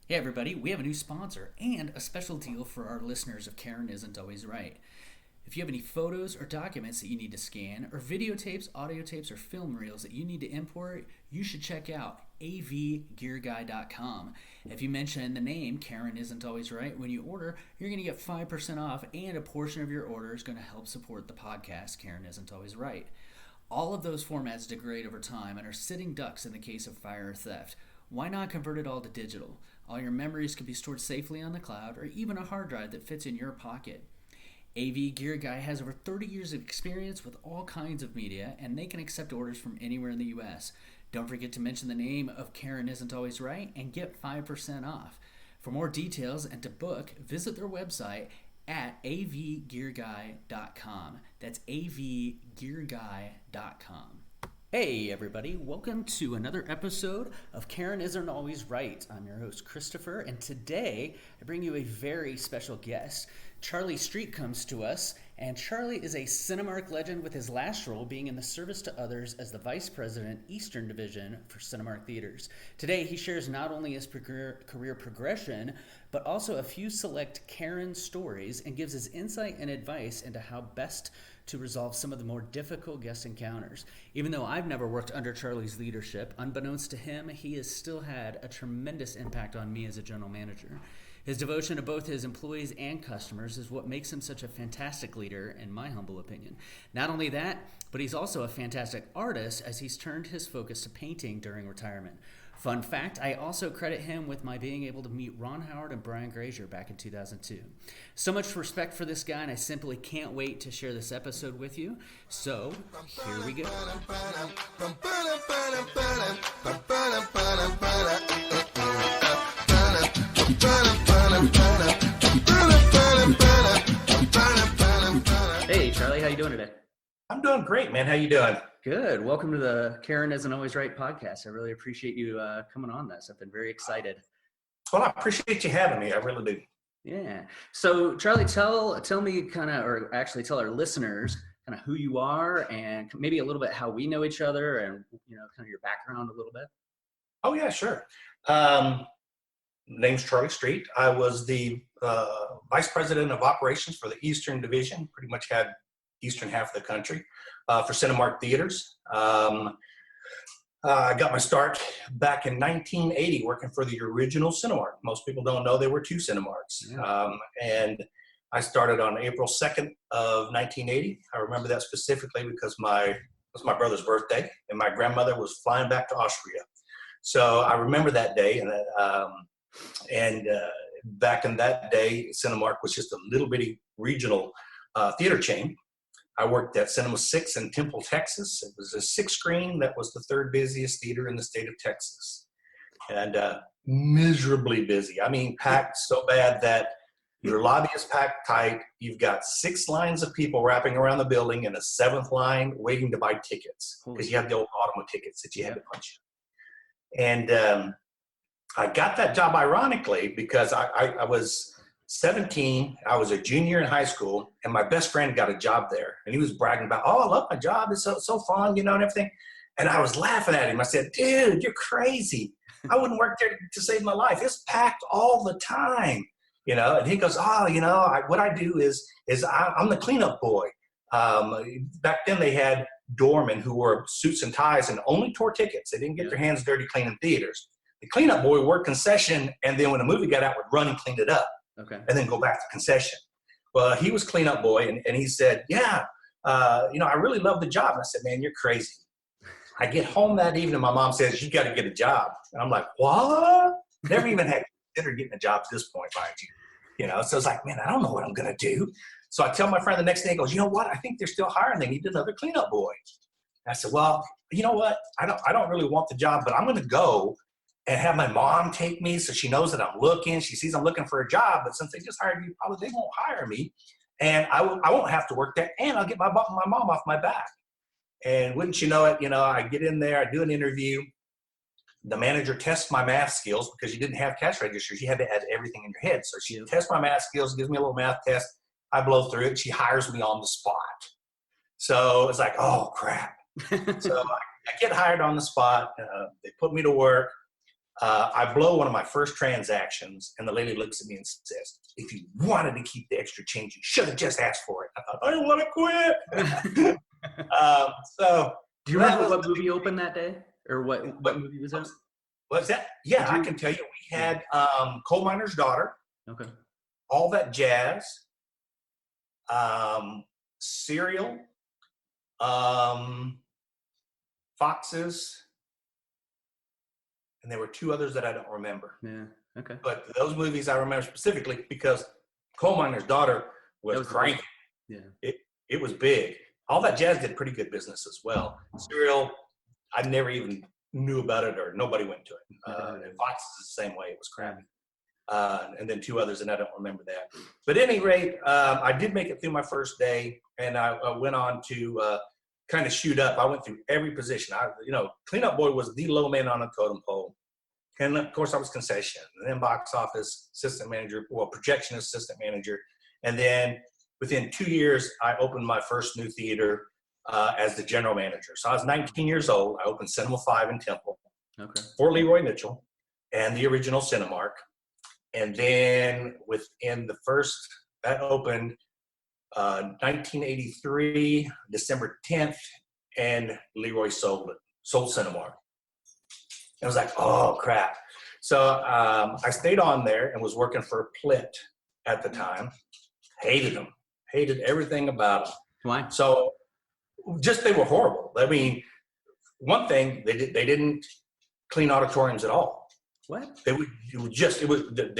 Hey everybody, we have a new sponsor and a special deal for our listeners of Karen Isn't Always Right. If you have any photos or documents that you need to scan, or videotapes, audio tapes, or film reels that you need to import, you should check out avgearguy.com. If you mention the name Karen Isn't Always Right when you order, you're going to get 5% off, and a portion of your order is going to help support the podcast Karen Isn't Always Right. All of those formats degrade over time and are sitting ducks in the case of fire or theft. Why not convert it all to digital? All your memories can be stored safely on the cloud or even a hard drive that fits in your pocket. AV Gear Guy has over 30 years of experience with all kinds of media, and they can accept orders from anywhere in the U.S. Don't forget to mention the name of Karen Isn't Always Right and get 5% off. For more details and to book, visit their website at avgearguy.com. That's avgearguy.com. Hey everybody, welcome to another episode of Karen Isn't Always Right. I'm your host Christopher, and today I bring you a very special guest. Charlie Street comes to us, and Charlie is a Cinemark legend, with his last role being in the service to others as the Vice President, Eastern Division for Cinemark Theaters. Today he shares not only his career progression, but also a few select Karen stories, and gives his insight and advice into how best to resolve some of the more difficult guest encounters. Even though I've never worked under Charlie's leadership, unbeknownst to him, he has still had a tremendous impact on me as a general manager. His devotion to both his employees and customers is what makes him such a fantastic leader, in my humble opinion. Not only that, but he's also a fantastic artist, as he's turned his focus to painting during retirement. Fun fact, I also credit him with my being able to meet Ron Howard and Brian Grazer back in 2002. So much respect for this guy, and I simply can't wait to share this episode with you. So, here we go. Hey, Charlie, how you doing today? I'm doing great, man. How you doing? Good. Welcome to the Karen Isn't Always Right podcast. I really appreciate you coming on this. I've been very excited. Well, I appreciate you having me. I really do. Yeah. So, Charlie, tell me kind of, or actually tell our listeners kind of who you are, and maybe a little bit how we know each other, and kind of your background a little bit. Oh yeah, sure. Name's Charlie Street. I was the Vice President of Operations for the Eastern Division. Pretty much had eastern half of the country for Cinemark Theaters. I got my start back in 1980 working for the original Cinemark. Most people don't know there were two Cinemarks. Yeah. And I started on April 2nd of 1980. I remember that specifically because it was my brother's birthday, and my grandmother was flying back to Austria. So I remember that day, and back in that day, Cinemark was just a little bitty regional theater chain. I worked at Cinema 6 in Temple, Texas. It was a 6-screen. That was the third busiest theater in the state of Texas. And miserably busy. I mean, packed so bad that your lobby is packed tight. You've got 6 lines of people wrapping around the building, and a 7th line waiting to buy tickets, because you had the old automa tickets that you had to punch in. And I got that job ironically because I was 17. I was a junior in high school, and my best friend got a job there, and he was bragging about, "Oh, I love my job. It's so fun, and everything." And I was laughing at him. I said, "Dude, you're crazy. I wouldn't work there to save my life. It's packed all the time, And he goes, "Oh, what I do is I'm the cleanup boy." Back then they had doormen who wore suits and ties and only tore tickets. They didn't get their hands dirty cleaning theaters. The cleanup boy worked concession, and then when the movie got out, would run and clean it up. Okay. And then go back to concession. Well, he was cleanup boy, and he said, "Yeah, I really love the job." And I said, "Man, you're crazy." I get home that evening, my mom says, "You got to get a job." And I'm like, "What?" Never even had considered getting a job at this point, mind you. So it's like, man, I don't know what I'm going to do. So I tell my friend the next day, he goes, "You know what? I think they're still hiring. They need another cleanup boy." And I said, "Well, you know what? I don't really want the job, but I'm going to go and have my mom take me so she knows that I'm looking. She sees I'm looking for a job, but since they just hired me, probably they won't hire me. And I won't have to work there, and I'll get my mom off my back." And wouldn't you know it, I get in there, I do an interview. The manager tests my math skills, because you didn't have cash registers. You had to add everything in your head. So she tests my math skills, gives me a little math test. I blow through it. She hires me on the spot. So it's like, oh, crap. So I get hired on the spot. They put me to work. I blow one of my first transactions, and the lady looks at me and says, "If you wanted to keep the extra change, you should have just asked for it." I thought, I want to quit. So do you remember what movie opened that day, or what movie was that? What's that? Yeah, I can tell you. We had Coal Miner's Daughter. Okay. All That Jazz. Serial. Foxes. And there were two others that I don't remember. Yeah. Okay. But those movies I remember specifically because Coal Miner's Daughter was cranking. Yeah. It was big. All That Jazz did pretty good business as well. Serial, I never even knew about it or nobody went to it. And Foxes is the same way. It was crappy. And then two others, and I don't remember that. But at any rate, I did make it through my first day, and I went on to kind of shoot up. I went through every position. Cleanup boy was the low man on a totem pole. And of course I was concession, and then box office assistant manager, projection assistant manager. And then within 2 years, I opened my first new theater as the general manager. So I was 19 years old. I opened Cinema 5 in Temple for Leroy Mitchell and the original Cinemark. And then within the first, that opened 1983, December 10th, and Leroy sold Cinemark. I was like, oh, crap. So I stayed on there and was working for Plitt at the time. Hated them. Hated everything about them. Why? So just they were horrible. I mean, one thing, they didn't clean auditoriums at all. What? They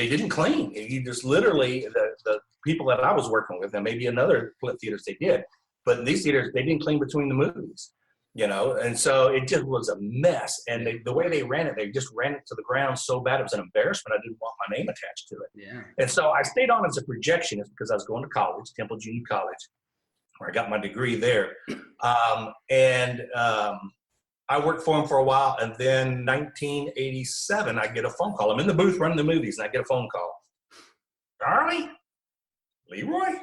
didn't clean. You just literally, the people that I was working with, and maybe another Plitt theaters they did, but in these theaters, they didn't clean between the movies. And so it just was a mess. And the way they ran it, they just ran it to the ground so bad, it was an embarrassment. I didn't want my name attached to it. Yeah. And so I stayed on as a projectionist because I was going to college, Temple Junior College, where I got my degree there. I worked for him for a while. And then 1987, I get a phone call. I'm in the booth running the movies, and I get a phone call. Charlie? Leroy?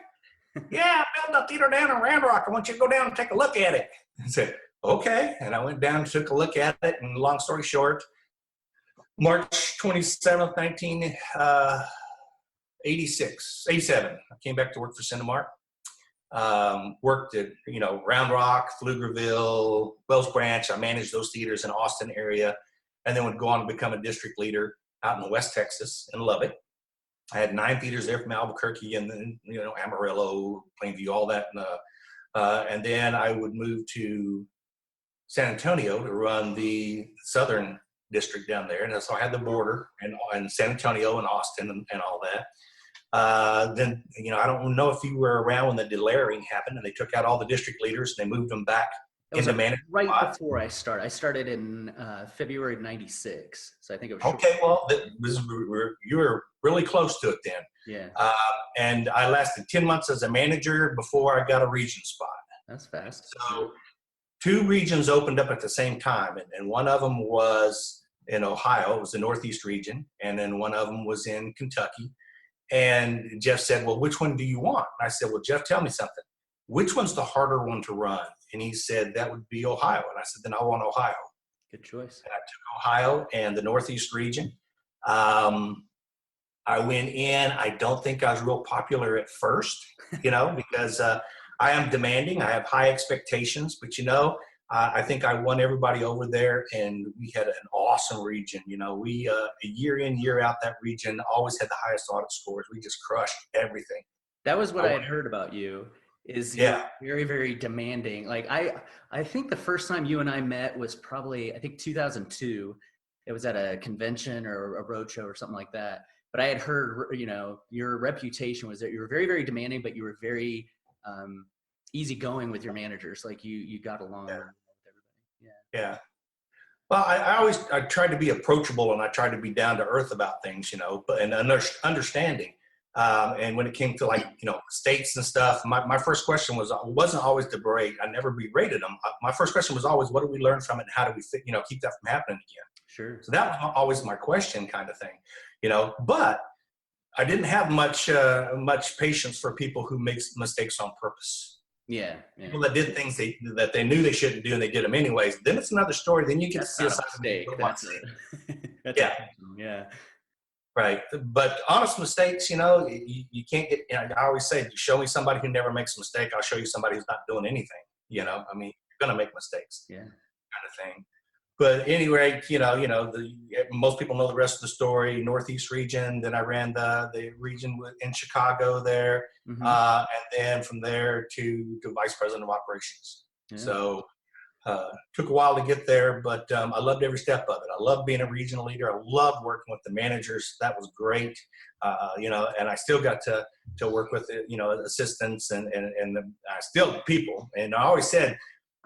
Yeah, I built a theater down in Round Rock. I want you to go down and take a look at it. I said, okay. And I went down and took a look at it. And long story short, March 27th, 1987, I came back to work for Cinemark. Worked at, Round Rock, Pflugerville, Wells Branch. I managed those theaters in Austin area, and then would go on to become a district leader out in West Texas in Lubbock. I had 9 theaters there from Albuquerque and then, Amarillo, Plainview, all that. And then I would move to San Antonio to run the southern district down there. And so I had the border and San Antonio and Austin and all that. Then, I don't know if you were around when the delayering happened and they took out all the district leaders and they moved them back into management. Right before I started. I started in February of 96. So I think it was. Okay, well, you were really close to it then. Yeah. And I lasted 10 months as a manager before I got a region spot. That's fast. So 2 regions opened up at the same time. And one of them was in Ohio. It was the Northeast region. And then one of them was in Kentucky. And Jeff said, well, which one do you want? And I said, well, Jeff, tell me something. Which one's the harder one to run? And he said, that would be Ohio. And I said, then I want Ohio. Good choice. And I took Ohio and the Northeast region. I went in. I don't think I was real popular at first, because I am demanding. I have high expectations, but I think I won everybody over there, and we had an awesome region. We year in, year out, that region always had the highest audit scores. We just crushed everything. That was what I had heard about you. Is you're very, very demanding. Like I think the first time you and I met was probably 2002. It was at a convention or a roadshow or something like that. But I had heard, your reputation was that you were very, very demanding, but you were very easygoing with your managers. Like you got along with everybody. Yeah. Well, I tried to be approachable and I tried to be down to earth about things, but understanding. And when it came to states and stuff, my first question wasn't always to berate. I never berated them. My first question was always, what do we learn from it? And how do we keep that from happening again? Sure. So that was always my question kind of thing, but I didn't have much patience for people who make mistakes on purpose. Yeah. People that did things that they knew they shouldn't do and they did them anyways, then it's another story. Then you get to That's see a not a side of me you mistake. don't want to That's see. a that's a Yeah, problem. Yeah. right. But honest mistakes, you can't get. I always say, show me somebody who never makes a mistake. I'll show you somebody who's not doing anything. I mean, you're gonna make mistakes, Yeah. kind of thing. But anyway, most people know the rest of the story. Northeast region. Then I ran the region in Chicago there, Hmm. and then from there to vice president of operations. Yeah. So took a while to get there, but I loved every step of it. I loved being a regional leader. I loved working with the managers. That was great. And I still got to work with assistants and I still people. And I always said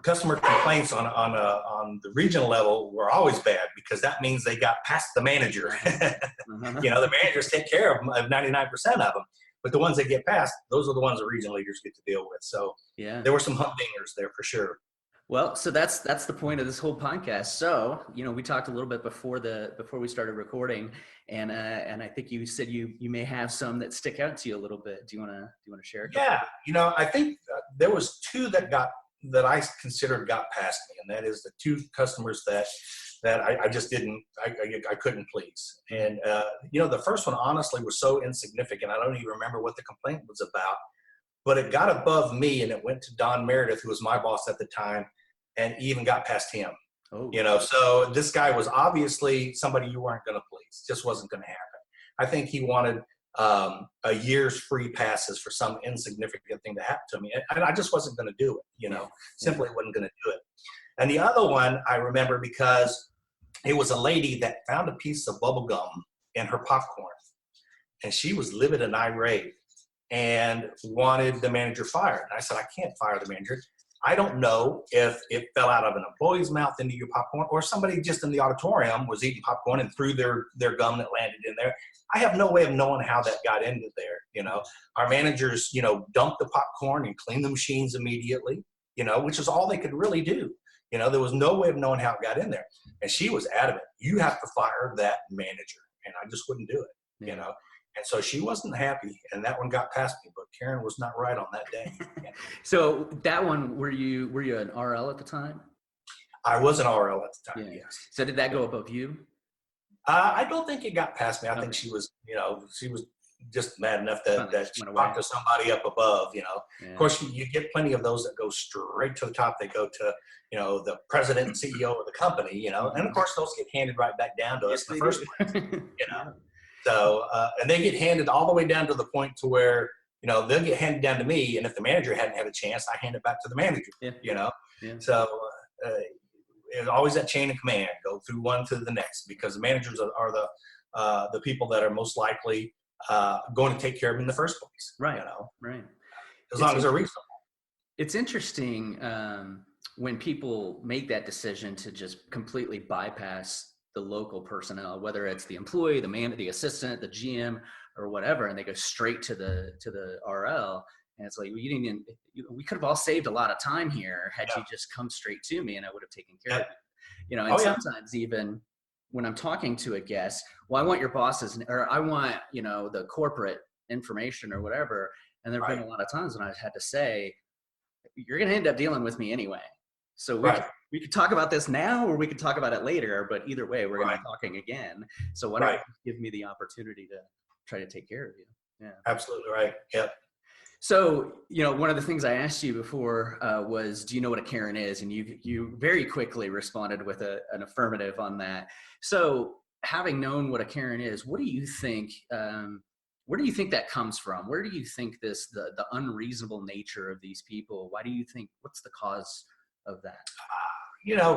customer complaints on the regional level were always bad because that means they got past the manager. Uh-huh. The managers take care of 99% of them, but the ones that get past, those are the ones the regional leaders get to deal with. So Yeah. there were some humdingers there for sure. Well, so that's the point of this whole podcast. So, we talked a little bit before we started recording, and I think you said you may have some that stick out to you a little bit. Do you want to share a couple? Yeah, I think there was two that I considered got past me, and that is the two customers that I just didn't I couldn't please. And the first one honestly was so insignificant. I don't even remember what the complaint was about, but it got above me and it went to Don Meredith, who was my boss at the time, and even got past him. Oh. So this guy was obviously somebody you weren't going to please. Just wasn't going to happen. I think he wanted a year's free passes for some insignificant thing to happen to me. And I just wasn't going to do it, simply wasn't going to do it. And the other one I remember because it was a lady that found a piece of bubble gum in her popcorn, and she was livid and irate and wanted the manager fired. And I said, I can't fire the manager. I don't know if it fell out of an employee's mouth into your popcorn or somebody just in the auditorium was eating popcorn and threw their gum that landed in there. I have no way of knowing how that got into there. Our managers, dumped the popcorn and cleaned the machines immediately, which is all they could really do. There was no way of knowing how it got in there. And she was adamant, you have to fire that manager. And I just wouldn't do it, And so she wasn't happy, and that one got past me. But Karen was not right on that day. So that one, were you an RL at the time? I was an RL at the time. Yeah. Yes. So did that go above you? I don't think it got past me. I think she was, just mad enough that she talked to somebody up above. Yeah. Of course, you get plenty of those that go straight to the top. They go to the president and CEO of the company. And of course those get handed right back down to us in the first place. So, and they get handed all the way down to the point to where, they'll get handed down to me. And if the manager hadn't had a chance, I hand it back to the manager, Yeah. So it's always that chain of command, go through one to the next, because the managers are the people that are most likely going to take care of them in the first place. Right. Right. As long as they're reasonable. It's interesting when people make that decision to just completely bypass the local personnel, whether it's the employee, the assistant, the GM, or whatever, and they go straight to the RL. And it's like, we could have all saved a lot of time here had you just come straight to me, and I would have taken care of you. And sometimes even when I'm talking to a guest, well, I want your bosses, or I want the corporate information or whatever. And there've been a lot of times when I've had to say, you're going to end up dealing with me anyway. So we could talk about this now, or we could talk about it later, but either way, we're going to be talking again. So why don't you give me the opportunity to try to take care of you? Yeah, absolutely right. Yep. So, one of the things I asked you before was, do you know what a Karen is? And you very quickly responded with an affirmative on that. So having known what a Karen is, what do you think, where do you think that comes from? Where do you think the unreasonable nature of these people, why do you think, what's the cause of that?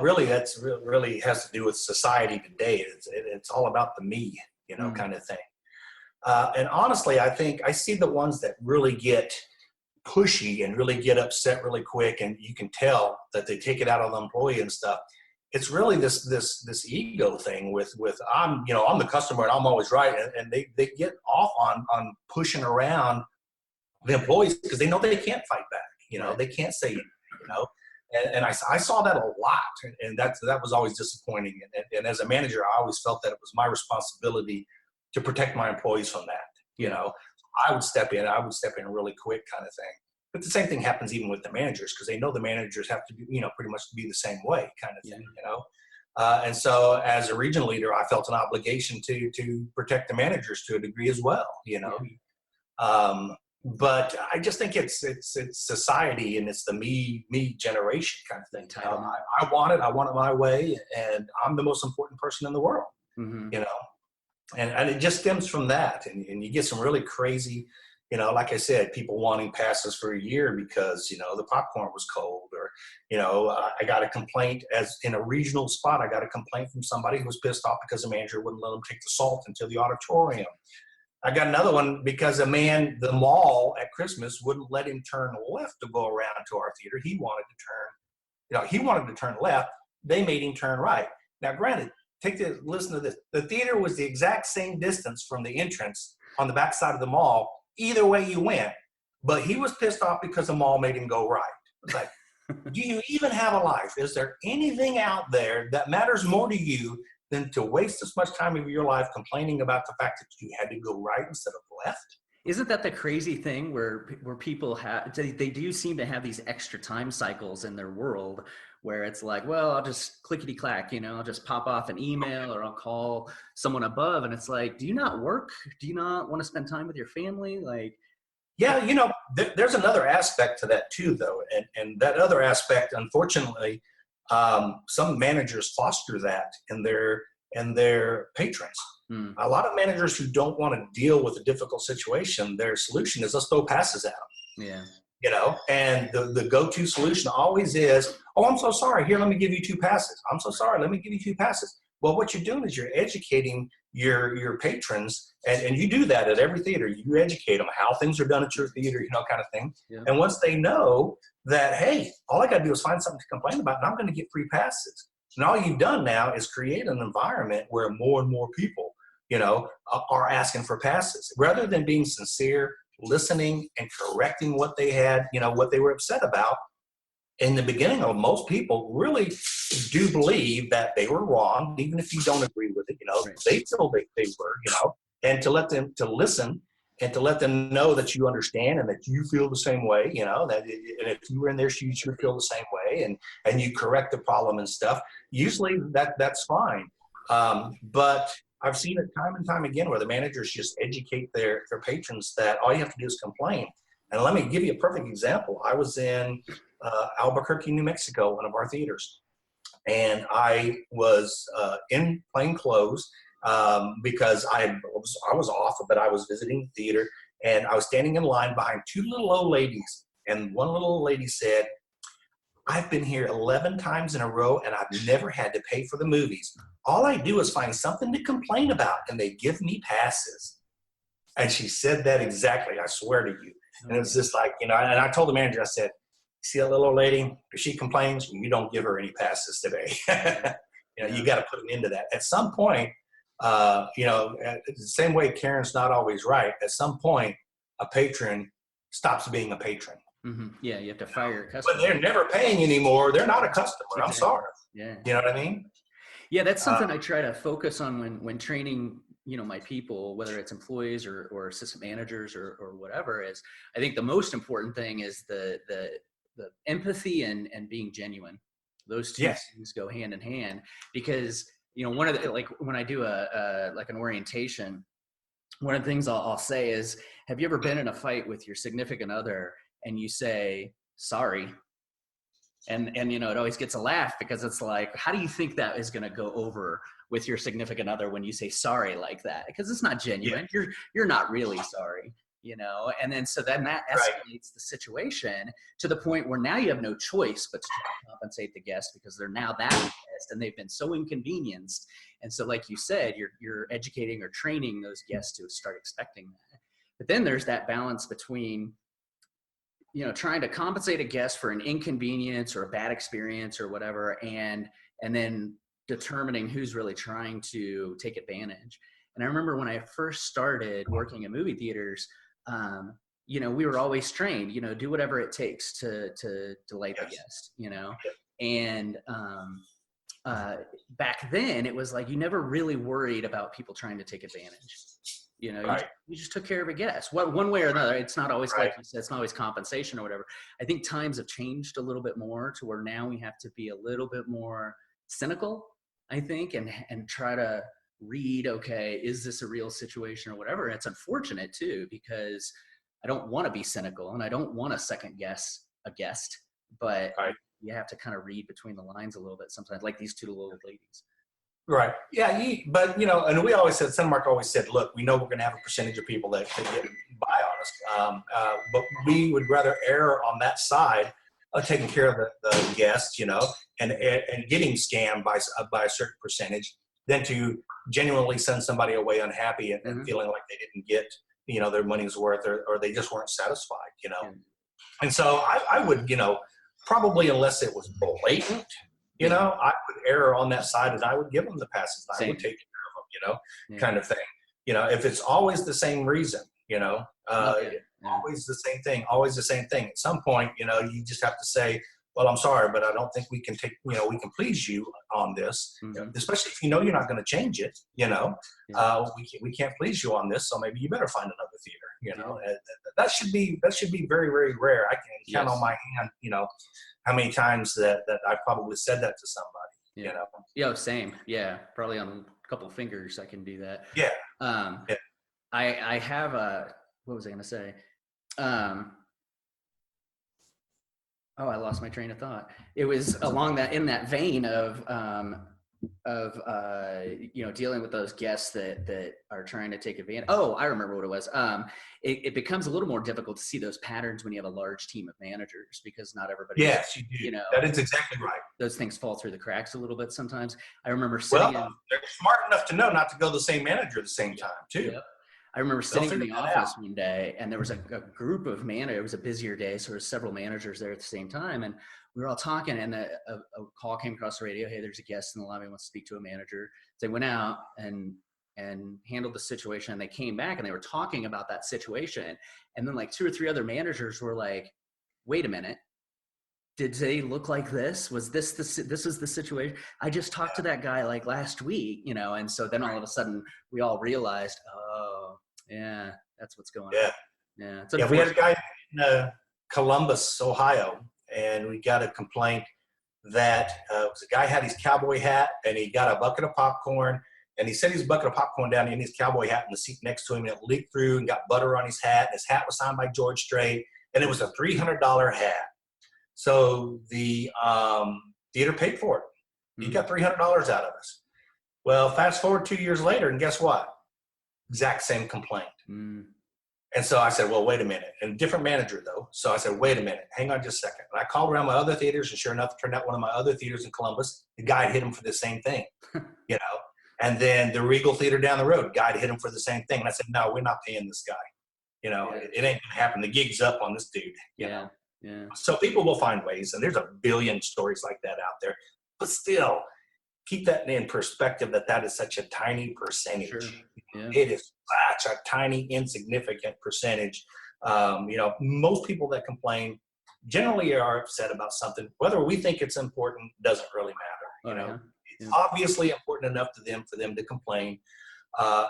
Really, that's really has to do with society today. It's all about the me, kind of thing. And honestly, I think I see the ones that really get pushy and really get upset really quick, and you can tell that they take it out on the employee and stuff. It's really this ego thing with I'm the customer and I'm always right, and they get off on pushing around the employees because they know they can't fight back. They can't say anything. And I saw that a lot, and that was always disappointing. And as a manager, I always felt that it was my responsibility to protect my employees from that. I would step in really quick, kind of thing. But the same thing happens even with the managers, because they know the managers have to be, pretty much be the same way kind of thing, and so as a regional leader, I felt an obligation to protect the managers to a degree as well, but I just think it's society, and it's the me generation kind of thing. I want it my way, and I'm the most important person in the world. Mm-hmm. And it just stems from that, and you get some really crazy, like I said, people wanting passes for a year because the popcorn was cold, or I got a complaint as in a regional spot. I got a complaint from somebody who was pissed off because the manager wouldn't let them take the salt into the auditorium. I got another one because the mall at Christmas wouldn't let him turn left to go around to our theater. He wanted to turn left. They made him turn right. Now, granted, listen to this. The theater was the exact same distance from the entrance on the back side of the mall, either way you went, but he was pissed off because the mall made him go right. It's like, do you even have a life? Is there anything out there that matters more to you than to waste as much time of your life complaining about the fact that you had to go right instead of left? Isn't that the crazy thing where people they do seem to have these extra time cycles in their world where it's like, well, I'll just clickety clack, I'll just pop off an email or I'll call someone above. And it's like, do you not work? Do you not want to spend time with your family? Like, yeah, there's another aspect to that too, though. And that other aspect, unfortunately, some managers foster that in their patrons. A lot of managers who don't want to deal with a difficult situation, their solution is let's throw passes at them. Yeah. And the go-to solution always is, oh, I'm so sorry. Here, let me give you 2 passes. I'm so sorry. Let me give you 2 passes. Well, what you're doing is you're educating your patrons, and you do that at every theater. You educate them how things are done at your theater, kind of thing. Yeah. And once they know that, hey, all I got to do is find something to complain about, and I'm going to get free passes. And all you've done now is create an environment where more and more people, are asking for passes, rather than being sincere, listening, and correcting what they had, what they were upset about. In the beginning, most people really do believe that they were wrong, even if you don't agree with it. Right. They feel they were, and to let them to listen and to let them know that you understand and that you feel the same way, that and if you were in their shoes, you would feel the same way, and you correct the problem and stuff. Usually that's fine, but I've seen it time and time again where the managers just educate their patrons that all you have to do is complain. And let me give you a perfect example. I was in Albuquerque, New Mexico, one of our theaters, and I was in plain clothes because I was off, but I was visiting the theater, and I was standing in line behind 2 little old ladies, and one little old lady said, I've been here 11 times in a row, and I've never had to pay for the movies. All I do is find something to complain about, and they give me passes. And she said that exactly, I swear to you. And it was just like, and I told the manager, I said, see that little old lady? If she complains, you don't give her any passes today. You got to put an end to that. At some point, the same way Karen's not always right, at some point, a patron stops being a patron. Mm-hmm. Yeah, you have to fire your customer. But they're never paying anymore. They're not a customer. I'm sorry. Yeah. You know what I mean? Yeah, that's something I try to focus on when training, my people, whether it's employees or assistant managers or whatever. Is I think the most important thing is the empathy and being genuine. Those two things go hand in hand, because one of the, like when I do an orientation, one of the things I'll say is, have you ever been in a fight with your significant other and you say sorry? And it always gets a laugh, because it's like, how do you think that is going to go over with your significant other when you say sorry like that? Because it's not genuine. Yeah. You're not really sorry, and then so then that escalates the situation to the point where now you have no choice but to try to compensate the guest, because they're now that pissed and they've been so inconvenienced. And so, like you said, you're educating or training those guests to start expecting that. But then there's that balance between trying to compensate a guest for an inconvenience or a bad experience or whatever, and then determining who's really trying to take advantage. And I remember when I first started working in movie theaters, we were always trained, do whatever it takes to delight the guest, and back then it was like, you never really worried about people trying to take advantage. You know, Right. you just took care of a guest. One way or another. It's not always Right. like you said, it's not always compensation or whatever. I think times have changed a little bit more to where now we have to be a little bit more cynical, I think, and try to read, okay, is this a real situation or whatever? And it's unfortunate too, because I don't want to be cynical and I don't want to second guess a guest, but Right. you have to kind of read between the lines a little bit sometimes, like these two little ladies. Right. Yeah. But, and we always said, Cinemark always said, look, we know we're going to have a percentage of people that can get by on us. But we would rather err on that side of taking care of the guests, and getting scammed by a certain percentage than to genuinely send somebody away unhappy and feeling like they didn't get, their money's worth or they just weren't satisfied, And so I would, probably unless it was blatant, I would err on that side and I would give them the passes. I would take care of them, kind of thing. If it's always the same reason, always the same thing. At some point, you just have to say, well, I'm sorry, but I don't think we can we can please you on this, especially if you're not going to change it, we can't please you on this. So maybe you better find another theater, that should be very, very rare. I can count on my hand, how many times that I probably said that to somebody, Yeah, same. Yeah, probably on a couple of fingers I can do that. Yeah. I have what was I going to say? I lost my train of thought. It was along in that vein of dealing with those guests that are trying to take advantage. Oh, I remember what it was. It becomes a little more difficult to see those patterns when you have a large team of managers because not everybody. Yes, you do. That is exactly right. Those things fall through the cracks a little bit sometimes. I remember sitting. They're smart enough to know not to go the same manager at the same time too. Yep. I remember sitting in the office one day and there was a group of managers. It was a busier day, so there were several managers there at the same time. And we were all talking and a call came across the radio. Hey, there's a guest in the lobby who wants to speak to a manager. So they went out and handled the situation and they came back and they were talking about that situation. And then like 2 or 3 other managers were like, wait a minute. Did they look like this? Was this is the situation? I just talked to that guy like last week, and so then all of a sudden we all realized, oh, yeah, that's what's going on. Yeah. We had a guy in Columbus, Ohio, and we got a complaint that a guy had his cowboy hat and he got a bucket of popcorn and he set his bucket of popcorn down in his cowboy hat in the seat next to him and it leaked through and got butter on his hat. His hat was signed by George Strait and it was a $300 hat. So the theater paid for it. He got $300 out of us. Well, fast forward 2 years later, and guess what? Exact same complaint. And so I said, well, wait a minute. And different manager, though. So I said, wait a minute. Hang on just a second. And I called around my other theaters, and sure enough, it turned out one of my other theaters in Columbus, the guy hit him for the same thing, And then the Regal Theater down the road, guy hit him for the same thing. And I said, no, we're not paying this guy. It ain't going to happen. The gig's up on this dude, you know. Yeah. So people will find ways, and there's a billion stories like that out there. But still, keep that in perspective that is such a tiny percentage. Sure. Yeah. It is such a tiny, insignificant percentage. Most people that complain generally are upset about something. Whether we think it's important doesn't really matter. It's obviously important enough to them for them to complain,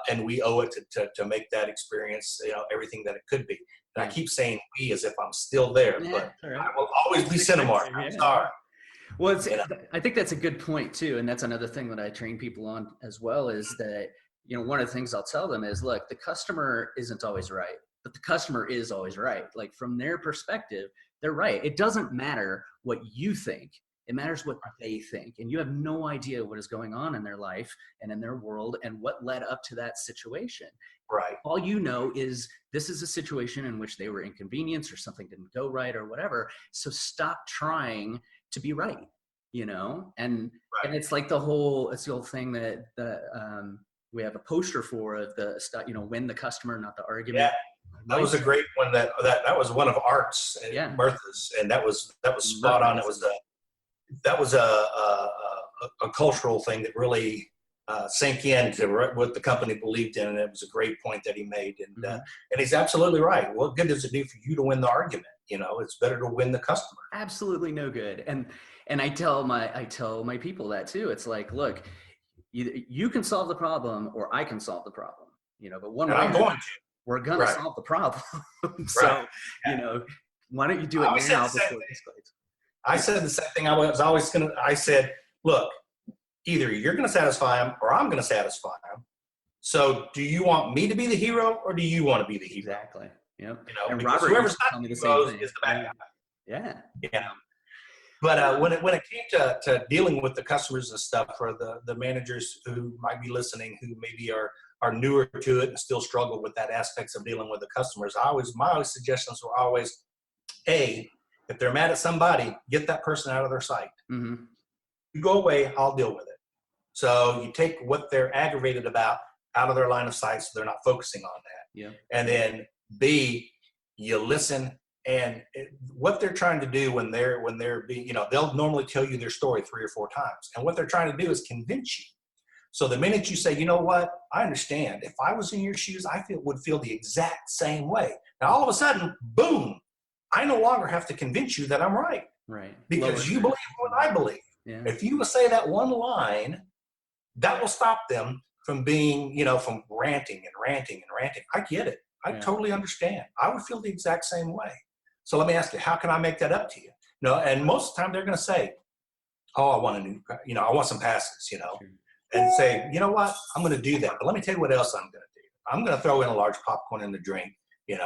and we owe it to make that experience, everything that it could be. And I keep saying we as if I'm still there, but I will always be Cinemark. I'm sorry. Well, I think that's a good point too, and that's another thing that I train people on as well. Is that one of the things I'll tell them is, look, the customer isn't always right, but the customer is always right. Like from their perspective, they're right. It doesn't matter what you think. It matters what they think. And you have no idea what is going on in their life and in their world and what led up to that situation. Right. All you know is this is a situation in which they were inconvenienced or something didn't go right or whatever. So stop trying to be right, and it's like it's the old thing that we have a poster for of win the customer, not the argument. Yeah. That was a great one. That was one of Art's and Bertha's, and that was spot on. That was a cultural thing that really sank in to what the company believed in, and it was a great point that he made. And he's absolutely right. What good does it do for you to win the argument? It's better to win the customer. Absolutely no good. And I tell my people that too. It's like, look, you can solve the problem, or I can solve the problem. but one And way I'm going to. we're going to Right. solve the problem. So, Right. why don't you do I it always said now the same before thing. it escalates? I said the same thing. I said, look, either you're going to satisfy them or I'm going to satisfy them. So do you want me to be the hero or do you want to be the hero? Exactly. Yep. And Because Robert used whoever's to not tell me the the same hero thing. is the bad guy. Yeah. Yeah. But when it came to dealing with the customers and stuff, for the managers who might be listening, who maybe are newer to it and still struggle with that aspects of dealing with the customers, my suggestions were always, A, if they're mad at somebody, get that person out of their sight. Mm-hmm. You go away, I'll deal with it. So you take what they're aggravated about out of their line of sight, so they're not focusing on that. Yeah. And then B, you listen. And what they're trying to do when they're being, they'll normally tell you their story 3 or 4 times. And what they're trying to do is convince you. So the minute you say, you know what, I understand. If I was in your shoes, would feel the exact same way. Now, all of a sudden, boom, I no longer have to convince you that I'm right. Right. Because you believe what I believe. Yeah. If you will say that one line, that will stop them from being, from ranting and ranting and ranting. I get it. I totally understand. I would feel the exact same way. So let me ask you, how can I make that up to you? And most of the time they're going to say, oh, I want I want some passes, Sure. and say, you know what, I'm going to do that. But let me tell you what else I'm going to do. I'm going to throw in a large popcorn in the drink, and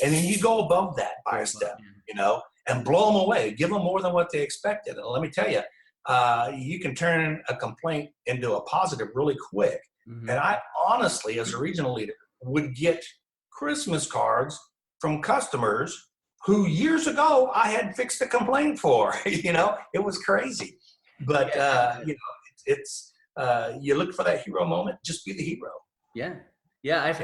then you go above that by a step, and blow them away, give them more than what they expected. And let me tell you, you can turn a complaint into a positive really quick. Mm-hmm. And I honestly, as a regional leader, would get Christmas cards from customers who years ago I had fixed a complaint for. It was crazy. But it's you look for that hero moment, just be the hero. Yeah.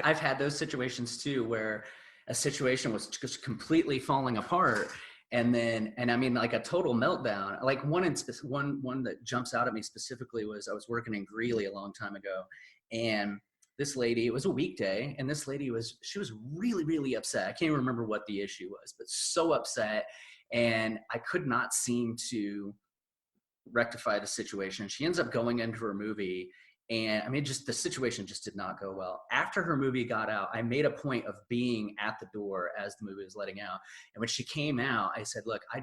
I've had those situations too, where a situation was just completely falling apart, and I mean, like a total meltdown. Like one that jumps out at me specifically was, I was working in Greeley a long time ago, and this lady, it was a weekday, and this lady she was really, really upset. I can't even remember what the issue was, but so upset. And I could not seem to rectify the situation. She ends up going into her movie, and I mean, the situation just did not go well. After her movie got out, I made a point of being at the door as the movie was letting out. And when she came out, I said, look, I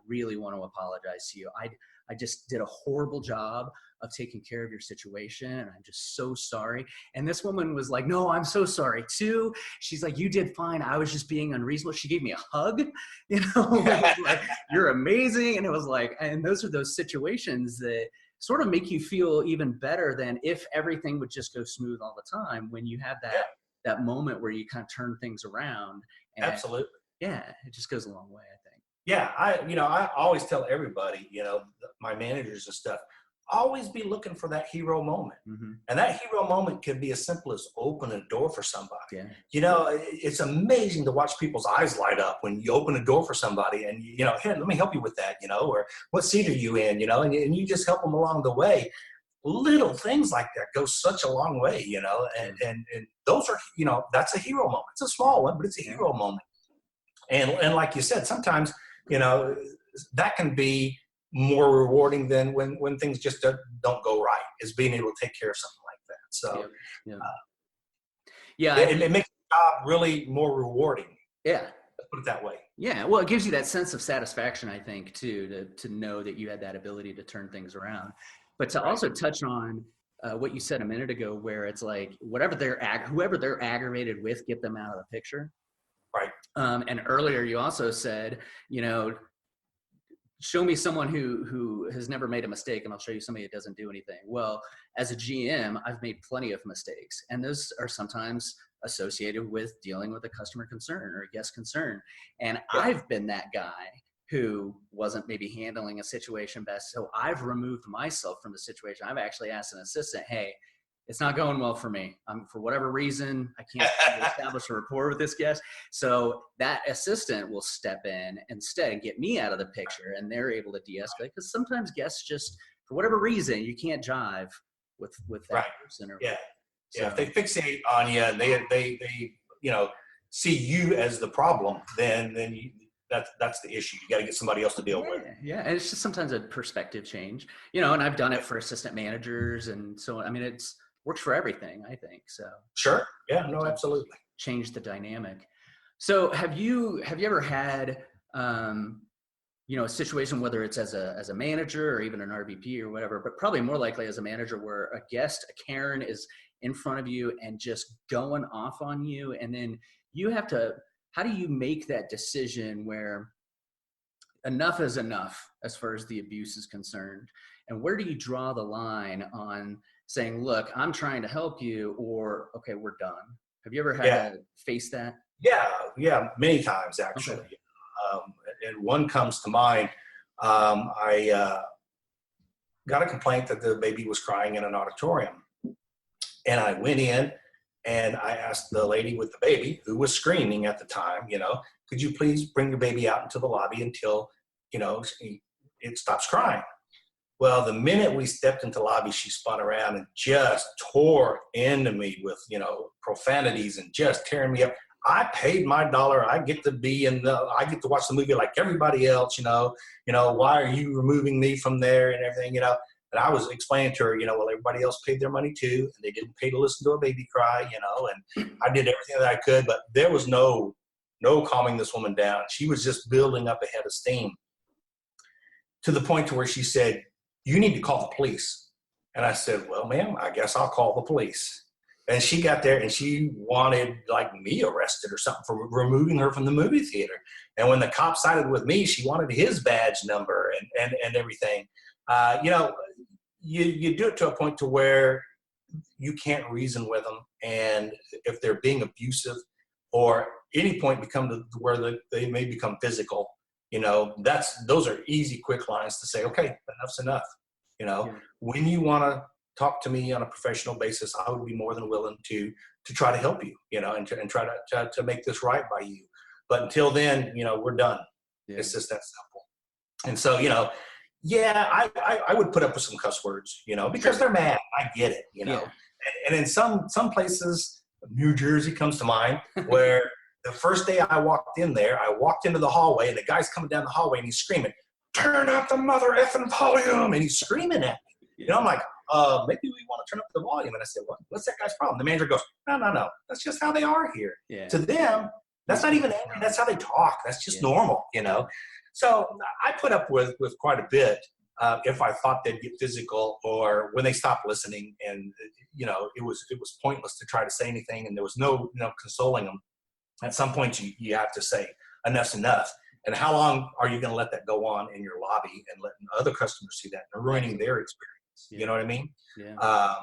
really want to apologize to you. I just did a horrible job of taking care of your situation, and I'm just so sorry. And this woman was like, no, I'm so sorry too. She's like, you did fine. I was just being unreasonable. She gave me a hug, like, you're amazing. And it was like, and those are those situations that sort of make you feel even better than if everything would just go smooth all the time, when you have that moment where you kind of turn things around. And Absolutely. Yeah, it just goes a long way, I think. Yeah, I always tell everybody, my managers and stuff, always be looking for that hero moment. Mm-hmm. And that hero moment can be as simple as open a door for somebody. Yeah. It's amazing to watch people's eyes light up when you open a door for somebody and, hey, let me help you with that, or what seat are you in, and you just help them along the way. Little things like that go such a long way, and those are, that's a hero moment. It's a small one, but it's a hero moment. And like you said, sometimes, that can be more rewarding than when things just don't go right, is being able to take care of something like that. So it makes the job really more rewarding. Yeah. Let's put it that way. Yeah. Well, it gives you that sense of satisfaction, I think, too, to know that you had that ability to turn things around. But to also touch on what you said a minute ago, where it's like, whoever they're aggravated with, get them out of the picture. Right. And earlier you also said, show me someone who has never made a mistake, and I'll show you somebody that doesn't do anything. Well, as a GM, I've made plenty of mistakes, and those are sometimes associated with dealing with a customer concern or a guest concern. And I've been that guy who wasn't maybe handling a situation best. So I've removed myself from the situation. I've actually asked an assistant, hey, it's not going well for me. For whatever reason, I can't establish a rapport with this guest. So that assistant will step in instead and get me out of the picture, and they're able to de-escalate, because sometimes guests just, for whatever reason, you can't jive with that person. So if they fixate on you and they see you as the problem, then that's the issue. You got to get somebody else to deal with. Yeah, and it's just sometimes a perspective change, and I've done it for assistant managers, and so I mean, it's works for everything, I think. So Sure. Yeah, no, absolutely. change the dynamic. So have you ever had, a situation, whether it's as a manager or even an RVP or whatever, but probably more likely as a manager, where a guest, a Karen, is in front of you and just going off on you, and then you have to, how do you make that decision where enough is enough as far as the abuse is concerned, and where do you draw the line on saying, look, I'm trying to help you, or okay, we're done? Have you ever had Yeah. to face that? Yeah, many times actually. Okay. And one comes to mind. I got a complaint that the baby was crying in an auditorium. And I went in and I asked the lady with the baby, who was screaming at the time, could you please bring your baby out into the lobby until, it stops crying? Well, the minute we stepped into the lobby, she spun around and just tore into me with, profanities and just tearing me up. I paid my dollar. I get to I get to watch the movie like everybody else, why are you removing me from there and everything, And I was explaining to her, well, everybody else paid their money too, and they didn't pay to listen to a baby cry, and I did everything that I could, but there was no calming this woman down. She was just building up a head of steam to the point to where she said, you need to call the police. And I said, well, ma'am, I guess I'll call the police. And she got there and she wanted like me arrested or something for removing her from the movie theater. And when the cop sided with me, she wanted his badge number and everything. You do it to a point to where you can't reason with them. And if they're being abusive or any point become to where they may become physical, those are easy, quick lines to say, okay, enough's enough. When you want to talk to me on a professional basis, I would be more than willing to try to help you, and try to make this right by you. But until then, we're done. Yeah. It's just that simple. And so, I would put up with some cuss words, because they're mad. I get it, Yeah. And in some places, New Jersey comes to mind, where the first day I walked in there, I walked into the hallway and the guy's coming down the hallway and he's screaming, turn up the mother effing volume. And he's screaming at me. I'm like, maybe we want to turn up the volume. And I said, what's that guy's problem? The manager goes, no. That's just how they are here. Yeah. To them, that's not even angry. That's how they talk. That's just normal, So I put up with quite a bit if I thought they'd get physical or when they stopped listening and, it was pointless to try to say anything and there was no consoling them. At some point you have to say enough's enough. And how long are you going to let that go on in your lobby and letting other customers see that and ruining their experience? Yeah. You know what I mean? Yeah.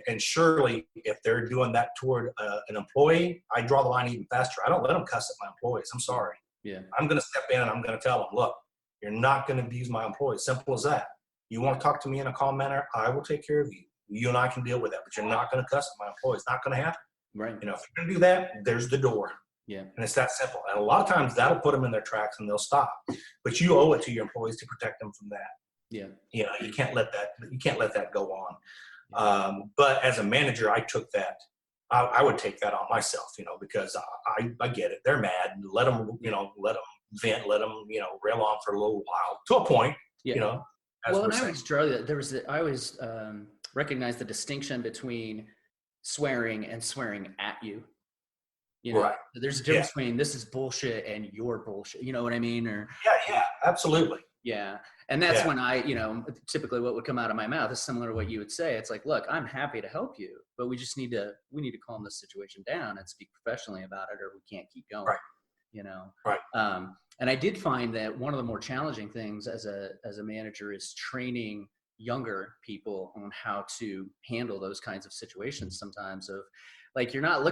And surely if they're doing that toward an employee, I draw the line even faster. I don't let them cuss at my employees. I'm sorry. Yeah. I'm going to step in and I'm going to tell them, look, you're not going to abuse my employees. Simple as that. You want to talk to me in a calm manner, I will take care of you. You and I can deal with that, but you're not going to cuss at my employees. It's not going to happen. Right. If you're going to do that, there's the door. Yeah. And it's that simple. And a lot of times that'll put them in their tracks and they'll stop. But you owe it to your employees to protect them from that. Yeah. You can't let that go on. Yeah. But as a manager, I took that. I would take that on myself, because I get it. They're mad. Let them, let them vent. Let them, rail on for a little while to a point. Yeah. Well, and I always draw that. I always recognize the distinction between swearing and swearing at you. Right. There's a difference between this is bullshit and you're bullshit. You know what I mean? Or yeah, absolutely. Yeah. And that's when I, typically what would come out of my mouth is similar to what you would say. It's like, look, I'm happy to help you, but we need to calm this situation down and speak professionally about it, or we can't keep going. Right. Right. And I did find that one of the more challenging things as a manager is training younger people on how to handle those kinds of situations sometimes of, like, you're not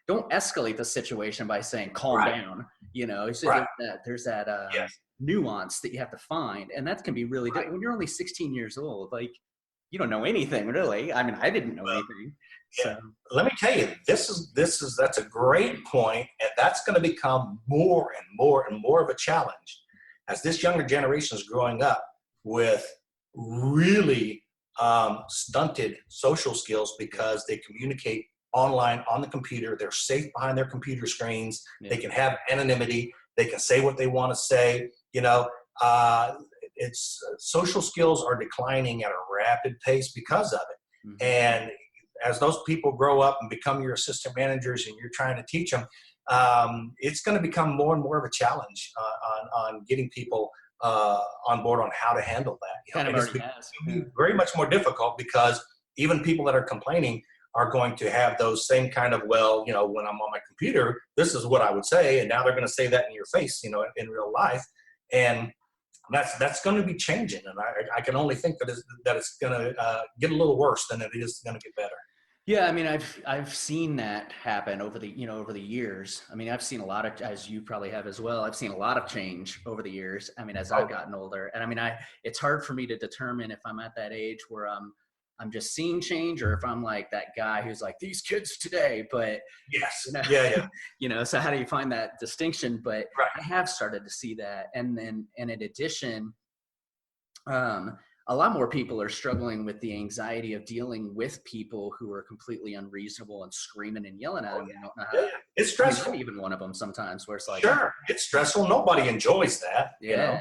don't escalate the situation by saying calm down, there's that nuance that you have to find. And that can be really difficult when you're only 16 years old. Like, you don't know anything really. I mean, I didn't know anything. So let me tell you, that's a great point. And that's going to become more and more and more of a challenge as this younger generation is growing up with really stunted social skills because they communicate online on the computer. They're safe behind their computer screens. Yeah. They can have anonymity. They can say what they want to say. It's social skills are declining at a rapid pace because of it. And as those people grow up and become your assistant managers and you're trying to teach them, it's going to become more and more of a challenge on getting people on board on how to handle that. Kind of already has. It'll be very much more difficult because even people that are complaining are going to have those same kind of, well, when I'm on my computer, this is what I would say. And now they're going to say that in your face, in real life. And that's going to be changing. And I can only think that it's going to get a little worse than it is going to get better. Yeah, I mean, I've seen that happen over the years. I mean, I've seen a lot of, as you probably have as well, I've seen a lot of change over the years. I mean, as I've gotten older, and I mean, it's hard for me to determine if I'm at that age where I'm just seeing change, or if I'm like that guy who's like, these kids today. But yes, yeah. So how do you find that distinction? But right. I have started to see that, and in addition, a lot more people are struggling with the anxiety of dealing with people who are completely unreasonable and screaming and yelling at them. Yeah. You don't know how It's stressful. I'm even one of them sometimes, where it's like, sure, it's stressful. Nobody enjoys that. Yeah.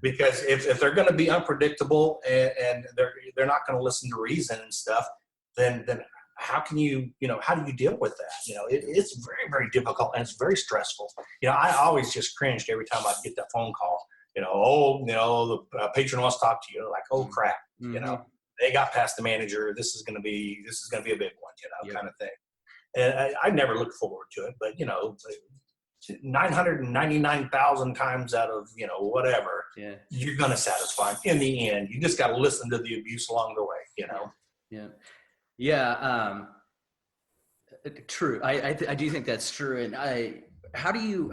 Because if they're going to be unpredictable and they're not going to listen to reason and stuff, then how can how do you deal with that? It's very, very difficult, and it's very stressful. I always just cringed every time I get that phone call. The patron wants to talk to you. Like, oh crap, they got past the manager. This is going to be a big one, kind of thing. And I never look forward to it, but 999,000 times out of whatever, you're going to satisfy them in the end. You just got to listen to the abuse along the way. Yeah. True. I do think that's true. And how do you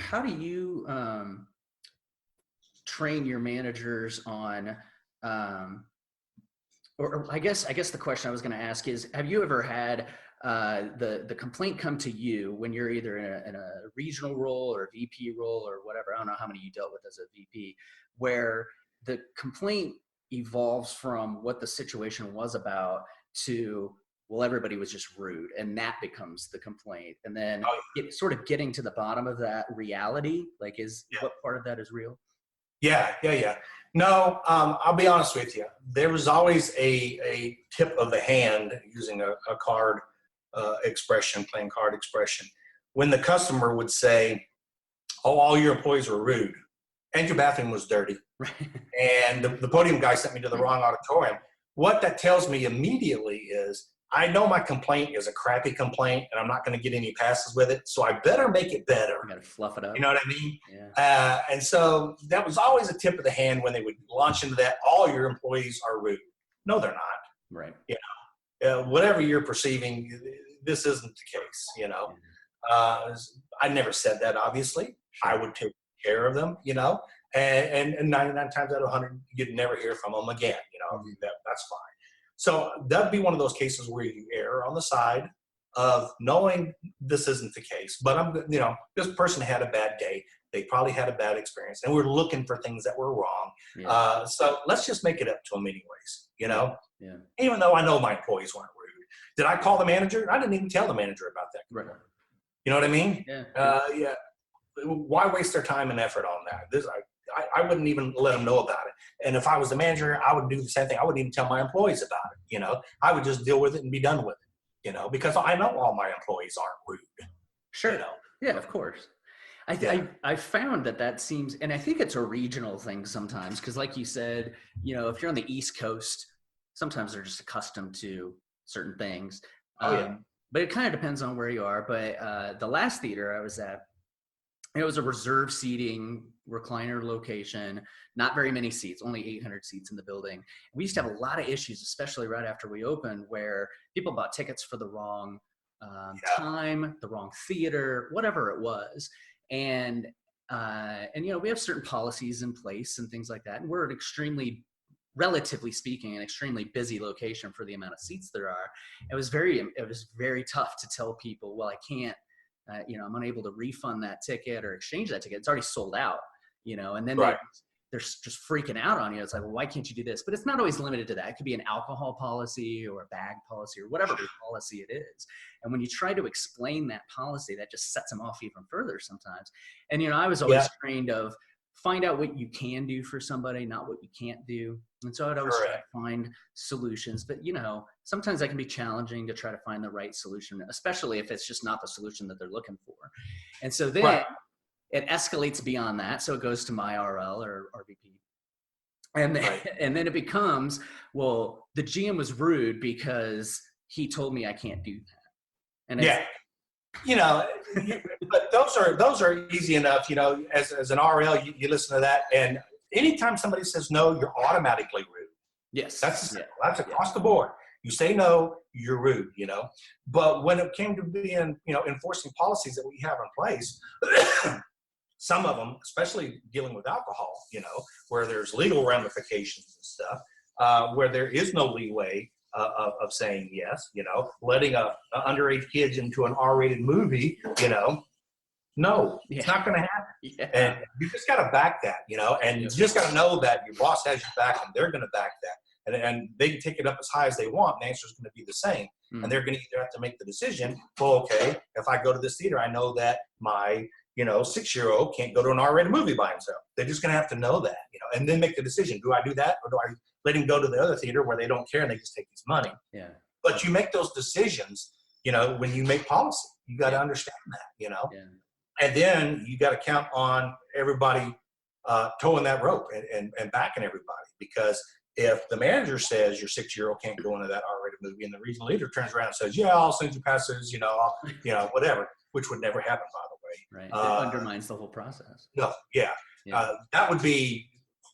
train your managers on, or I guess the question I was going to ask is, have you ever had the complaint come to you when you're either in a regional role or VP role or whatever? I don't know how many you dealt with as a VP, where the complaint evolves from what the situation was about to, well, everybody was just rude, and that becomes the complaint. And then sort of getting to the bottom of that reality, like what part of that is real? Yeah. No, I'll be honest with you. There was always a tip of the hand, using a card expression, playing card expression, when the customer would say, oh, all your employees were rude and your bathroom was dirty. Right. And the podium guy sent me to the wrong auditorium. What that tells me immediately is, I know my complaint is a crappy complaint and I'm not going to get any passes with it. So I better make it better. You got to fluff it up. You know what I mean? Yeah. And so that was always a tip of the hand when they would launch into that. All your employees are rude. No, they're not. Right. Whatever you're perceiving, this isn't the case. I never said that, obviously. Sure. I would take care of them, and 99 times out of 100, you'd never hear from them again. That's fine. So that'd be one of those cases where you err on the side of knowing this isn't the case, but this person had a bad day. They probably had a bad experience, and we're looking for things that were wrong. Yeah. So let's just make it up to them anyways, Yeah. Even though I know my employees weren't rude. Did I call the manager? I didn't even tell the manager about that. Right. You know what I mean? Yeah. Why waste their time and effort on that? I wouldn't even let them know about it. And if I was the manager, I would do the same thing. I wouldn't even tell my employees about it. I would just deal with it and be done with it, because I know all my employees aren't rude. Sure. Yeah, of course. I found that seems, and I think it's a regional thing sometimes, because like you said, if you're on the East Coast, sometimes they're just accustomed to certain things. But it kind of depends on where you are. But the last theater I was at, it was a reserve seating recliner location, not very many seats, only 800 seats in the building. We used to have a lot of issues, especially right after we opened, where people bought tickets for the wrong time, the wrong theater, whatever it was. And we have certain policies in place and things like that. And we're relatively speaking, an extremely busy location for the amount of seats there are. It was very tough to tell people, well, I can't, I'm unable to refund that ticket or exchange that ticket. It's already sold out, and then they're just freaking out on you. It's like, well, why can't you do this? But it's not always limited to that. It could be an alcohol policy or a bag policy or whatever policy it is. And when you try to explain that policy, that just sets them off even further sometimes. And, I was always trained of find out what you can do for somebody, not what you can't do. And so I'd always try to find solutions, but sometimes that can be challenging to try to find the right solution, especially if it's just not the solution that they're looking for. And so then it escalates beyond that. So it goes to my RL or RVP. And then it becomes, well, the GM was rude because he told me I can't do that. And but those are easy enough. As an RL, you listen to that, and anytime somebody says no, you're automatically rude. Yes, that's across the board. You say no, you're rude. But when it came to being enforcing policies that we have in place. Some of them, especially dealing with alcohol, where there's legal ramifications and stuff, where there is no leeway of saying yes, letting a underage kids into an R-rated movie, no, it's not going to happen. Yeah. And you just got to back that, and you just got to know that your boss has your back and they're going to back that. And they can take it up as high as they want. And the answer is going to be the same. And they're going to either have to make the decision, well, okay, if I go to this theater, I know that my 6-year-old can't go to an R-rated movie by himself. They're just going to have to know that, and then make the decision. Do I do that, or do I let him go to the other theater where they don't care and they just take his money? Yeah. But you make those decisions, when you make policy. You got to understand that, Yeah. And then you got to count on everybody towing that rope and backing everybody. Because if the manager says your 6-year-old can't go into that R-rated movie, and the regional leader turns around and says, "Yeah, I'll send you passes," whatever, which would never happen, by the way. Right. It undermines the whole process. No. Yeah. That would be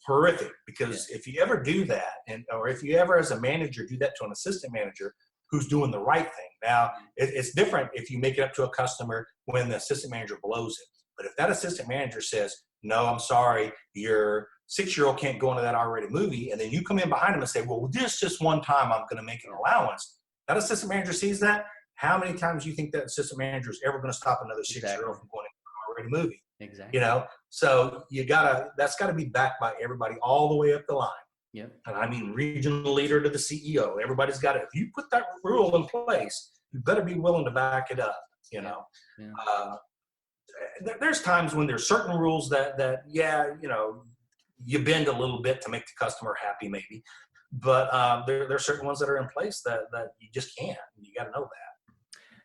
horrific, because if you ever do that, or if you ever as a manager do that to an assistant manager who's doing the right thing. Now, it's different if you make it up to a customer when the assistant manager blows it. But if that assistant manager says, "No, I'm sorry, your 6-year-old can't go into that R-rated movie," and then you come in behind him and say, "Well, just one time I'm going to make an allowance." That assistant manager sees that. How many times do you think that assistant manager is ever going to stop another 6-year-old from going into an R-rated movie? Exactly. So that's got to be backed by everybody all the way up the line. Yep. And I mean, regional leader to the CEO. Everybody's got it. If you put that rule in place, you better be willing to back it up. There's times when there's certain rules that you bend a little bit to make the customer happy, maybe. But there are certain ones that are in place that you just can't. You got to know that.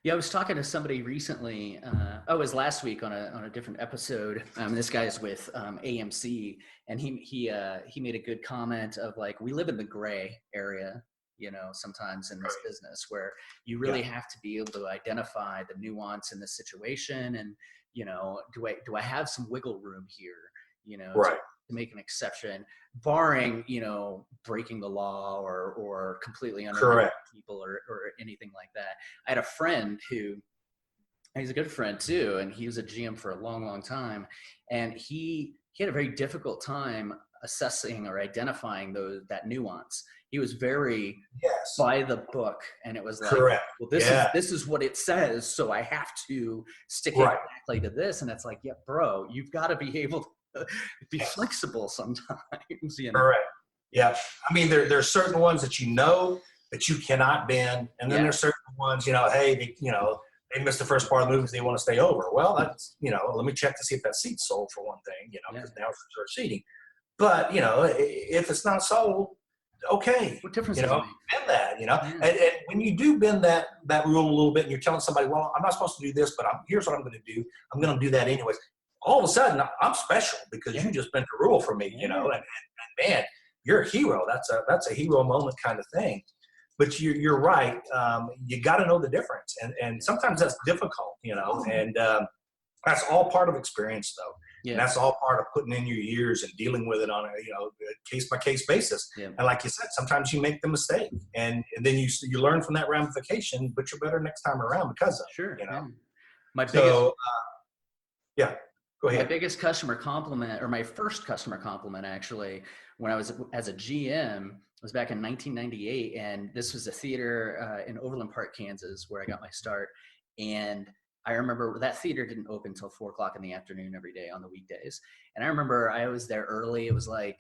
Yeah, I was talking to somebody recently. It was last week on a different episode. This guy's with AMC, and he made a good comment of like, we live in the gray area, sometimes in this business, where you really have to be able to identify the nuance in the situation, and do I have some wiggle room here, to make an exception, barring breaking the law or completely undermining people or anything like that. I had a friend who, he's a good friend too, and he was a GM for a long time, and he had a very difficult time assessing or identifying that nuance. He was very by the book, and it was like, well, this is what it says, so I have to stick exactly to this. And it's like, yeah, bro, you've got to be able to be flexible sometimes. Correct. Yeah. I mean, there's certain ones that that you cannot bend, and then there's certain ones, hey, they missed the first part of the movie, they want to stay over. Well, that's, let me check to see if that seat's sold for one thing, because now it's reserved seating. But, if it's not sold, okay. What difference does it make? Bend that, And when you do bend that rule a little bit, and you're telling somebody, well, I'm not supposed to do this, but here's what I'm going to do. I'm going to do that anyways. All of a sudden, I'm special because you just bent the rule for me, and man, you're a hero. That's a hero moment kind of thing. But you're right. You got to know the difference, and sometimes that's difficult, and that's all part of experience, though. Yeah. And that's all part of putting in your years and dealing with it on a case by case basis. Yeah. And like you said, sometimes you make the mistake, and then you learn from that ramification, but you're better next time around because of it. Go ahead. My biggest customer compliment, or my first customer compliment actually, when I was as a GM, was back in 1998. And this was a theater in Overland Park, Kansas, where I got my start. And I remember that theater didn't open until 4:00 in the afternoon every day on the weekdays. And I remember I was there early. It was like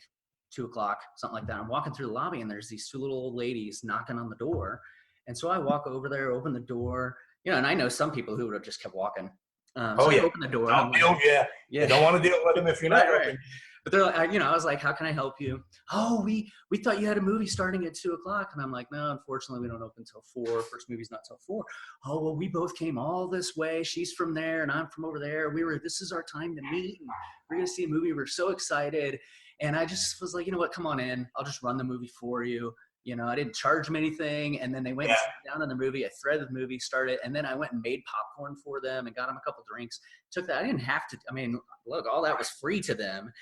2:00, something like that. I'm walking through the lobby, and there's these two little old ladies knocking on the door. And so I walk over there, open the door, and I know some people who would have just kept walking Oh, So I yeah. opened the door. And Don't I'm like, deal, yeah. yeah. You don't want to deal with them if you're not Right. open. But they're like, I was like, how can I help you? Oh, we thought you had a movie starting at 2:00. And I'm like, no, unfortunately, we don't open till 4. First movie's not till 4. Oh, well, we both came all this way. She's from there and I'm from over there. This is our time to meet. And we're going to see a movie. We're so excited. And I just was like, you know what? Come on in. I'll just run the movie for you. I didn't charge them anything. And then they went and sat down in the movie. I threaded the movie, started, and then I went and made popcorn for them and got them a couple drinks. Took that. I didn't have to. I mean, look, all that was free to them,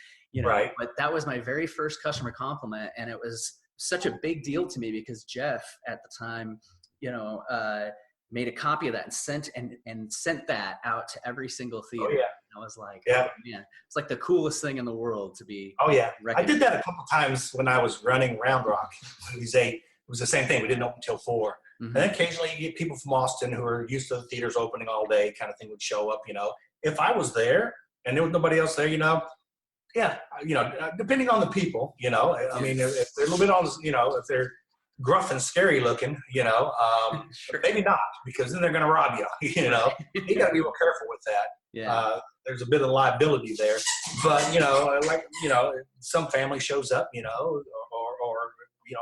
Right. but that was my very first customer compliment. And it was such a big deal to me because Jeff at the time, made a copy of that and sent that out to every single theater. Oh, yeah. I was like, yeah. oh, man, it's like the coolest thing in the world to be. Oh, yeah. I recognized. did that a couple times when I was running Round Rock. It was the same thing. We didn't open until 4. Mhm. And then occasionally you get people from Austin who are used to the theaters opening all day kind of thing would show up, If I was there and there was nobody else there, yeah, depending on the people, I mean, if they're a little bit on, if they're gruff and scary looking, Sure. maybe not, because then they're going to rob you, You got to be real careful with that. Yeah. There's a bit of liability there, but some family shows up, or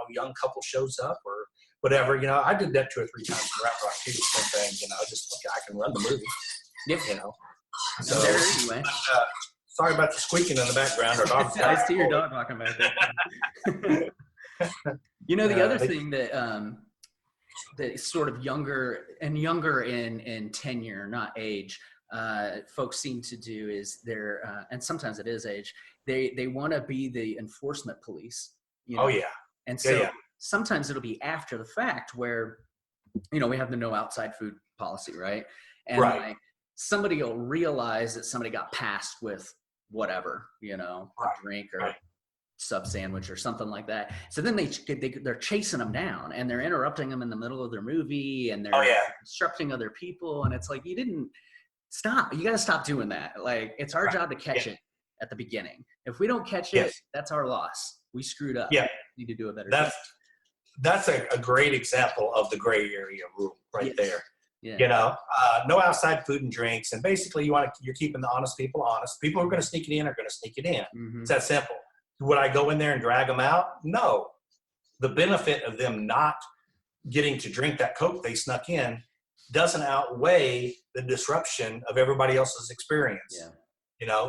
young couple shows up or whatever. I did that 2 or 3 times in Rat Rock too. Same thing, just I can run the movie. Yeah. So there anyway. Sorry about the squeaking in the background. Our dog's I see your dog walking back there. The other thing that sort of younger in tenure, not age, folks seem to do is and sometimes it is age, they want to be the enforcement police. Oh, yeah. And so sometimes it'll be after the fact where, we have the no outside food policy, right? And like somebody will realize that somebody got passed with whatever, a drink or sub sandwich or something like that. So then they're chasing them down and they're interrupting them in the middle of their movie and they're disrupting other people. And it's like, you didn't stop. You got to stop doing that. Like, it's our job to catch it at the beginning. If we don't catch it, that's our loss. We screwed up. Yeah. We need to do a better job. That's a great example of the gray area rule there. Yeah. No outside food and drinks. And basically you're keeping the honest people honest. People who are going to sneak it in are going to sneak it in. Mm-hmm. It's that simple. Would I go in there and drag them out? No. The benefit of them not getting to drink that Coke they snuck in doesn't outweigh the disruption of everybody else's experience. Yeah.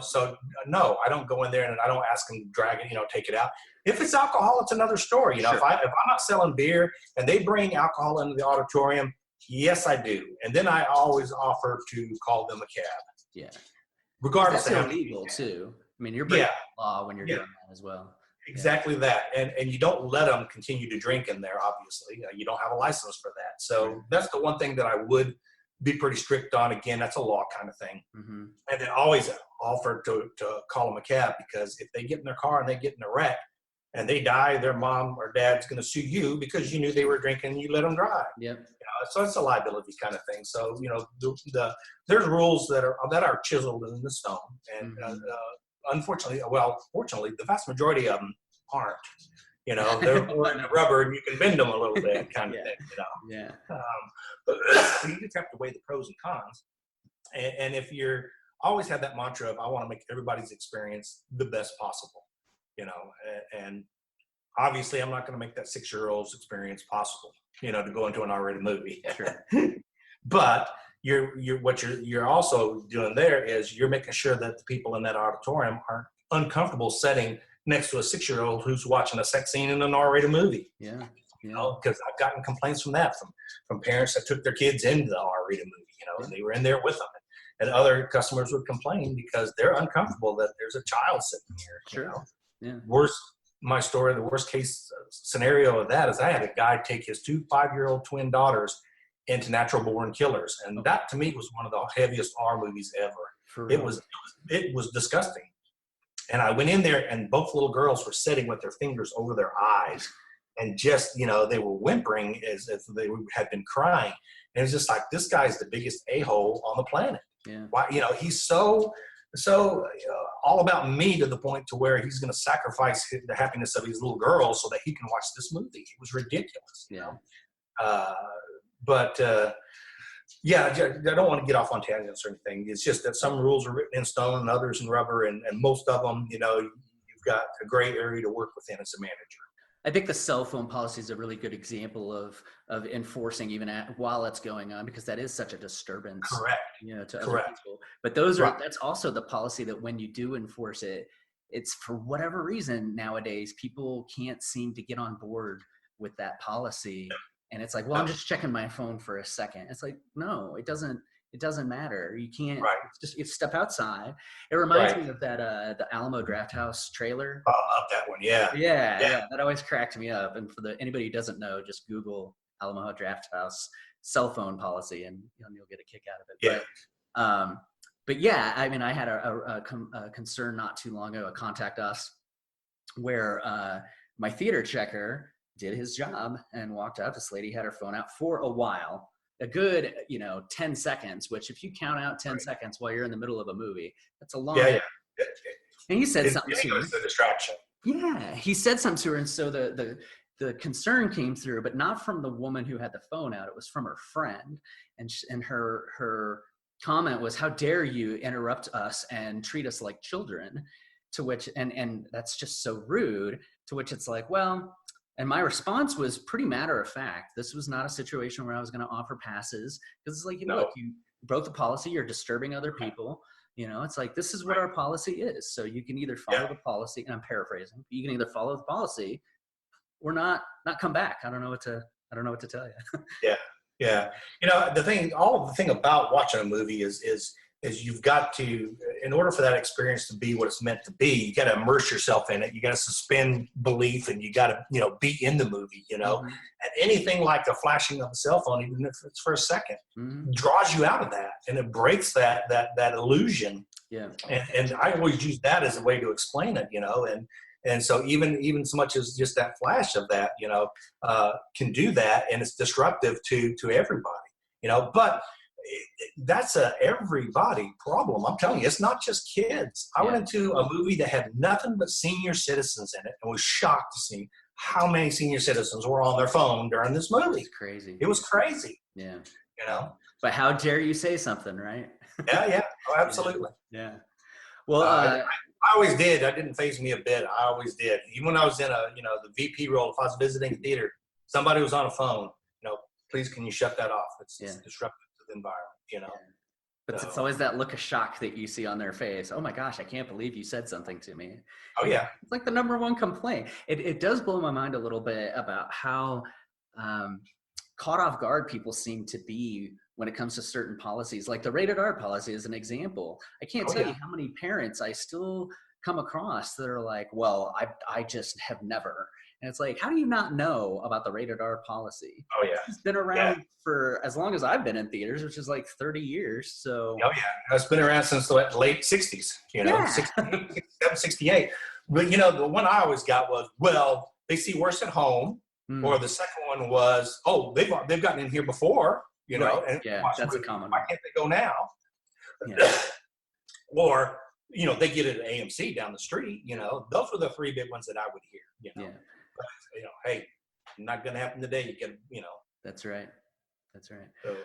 So no, I don't go in there and I don't ask them to drag it, take it out. If it's alcohol, it's another story. Sure. If I'm not selling beer and they bring alcohol into the auditorium, yes, I do. And then I always offer to call them a cab. Yeah. Regardless of how illegal too. I mean, you're breaking the law when you're doing that as well. Exactly that. And you don't let them continue to drink in there, obviously. You don't have a license for that. So that's the one thing that I would be pretty strict on. Again, that's a law kind of thing. Mm-hmm. And then always offer to call them a cab, because if they get in their car and they get in a wreck and they die, their mom or dad's going to sue you because you knew they were drinking and you let them drive. Yep. So it's a liability kind of thing. So, there's rules that are chiseled in the stone. And fortunately, the vast majority of them aren't. They're more in the rubber and you can bend them a little bit kind of thing, Yeah. But you just have to weigh the pros and cons. And if you're always have that mantra of, I want to make everybody's experience the best possible, and obviously I'm not going to make that 6-year-old's experience possible, to go into an R-rated movie. Sure. But you're also doing there is you're making sure that the people in that auditorium aren't uncomfortable sitting next to a 6-year-old who's watching a sex scene in an R-rated movie. Yeah. Because I've gotten complaints from that from parents that took their kids into the R-rated movie, and they were in there with them. And other customers would complain because they're uncomfortable that there's a child sitting here. Sure. Yeah. The worst case scenario of that is I had a guy take his 2 5-year-old twin daughters into Natural Born Killers. And that to me was one of the heaviest R movies ever. It was disgusting. And I went in there and both little girls were sitting with their fingers over their eyes and just, they were whimpering as if they had been crying. And it was just like, this guy's the biggest a-hole on the planet. Yeah. Why, he's so all about me to the point to where he's going to sacrifice the happiness of his little girls so that he can watch this movie. It was ridiculous. Yeah. But Yeah, I don't want to get off on tangents or anything. It's just that some rules are written in stone and others in rubber, and most of them, you've got a gray area to work within as a manager. I think the cell phone policy is a really good example of enforcing even while it's going on, because that is such a disturbance, Correct. To other Correct. people. But that's also the policy that when you do enforce it, it's for whatever reason nowadays people can't seem to get on board with that policy, and it's like, well, I'm just checking my phone for a second. It's like, no, it doesn't matter. You can't. Right. You step outside. It reminds me of that the Alamo Drafthouse trailer. I love that one. Yeah. That always cracked me up. And for anybody who doesn't know, just Google Alamo Drafthouse cell phone policy, and you'll get a kick out of it. Yeah. But yeah, I mean, I had a concern not too long ago, a Contact Us, where my theater checker did his job and walked out. This lady had her phone out for a while, a good 10 seconds, which if you count out 10 seconds while you're in the middle of a movie, that's a long time. And he said something to her. It's a distraction. Yeah, he said something to her, and so the concern came through, but not from the woman who had the phone out. It was from her friend, and her comment was, "How dare you interrupt us and treat us like children?" To which, and that's just so rude. To which it's like, well, and my response was pretty matter of fact. This was not a situation where I was going to offer passes, because it's like, look, you broke the policy. You're disturbing other people. It's like, this is what our policy is. So you can either follow the policy, and I'm paraphrasing, but you can either follow the policy or not come back. I don't know what to tell you. Yeah. The thing about watching a movie is you've got to, in order for that experience to be what it's meant to be, you got to immerse yourself in it. You got to suspend belief, and you got to, be in the movie, Mm-hmm. And anything like the flashing of a cell phone, even if it's for a second, draws you out of that, and it breaks that illusion. Yeah. And I always use that as a way to explain it, and so even so much as just that flash of that, can do that, and it's disruptive to everybody, but that's a everybody problem. I'm telling you, it's not just kids. I went into a movie that had nothing but senior citizens in it, and was shocked to see how many senior citizens were on their phone during this movie. It's crazy. It was crazy. Yeah. But how dare you say something, right? Yeah. Oh, absolutely. Yeah. Well, I always did. That didn't faze me a bit. I always did. Even when I was in the VP role, if I was visiting a theater, somebody was on a phone, please, can you shut that off? It's disruptive to the environment, But it's always that look of shock that you see on their face. Oh my gosh, I can't believe you said something to me. Oh yeah. It's like the number one complaint. It does blow my mind a little bit about how caught off guard people seem to be when it comes to certain policies. Like the rated R policy is an example. I can't tell you how many parents I still come across that are like, well, I just have never. And it's like, how do you not know about the rated R policy? Oh yeah. It's been around for as long as I've been in theaters, which is like 30 years. So. Oh yeah. It's been around since the late 60s, 68, 68. But the one I always got was, well, they see worse at home. Or the second one was, oh, they've gotten in here before, right. and that's a common one. Why can't they go now? Yeah. Or, they get it at AMC down the street, those were the three big ones that I would hear, Yeah. But, hey, not going to happen today. You can, That's right. So.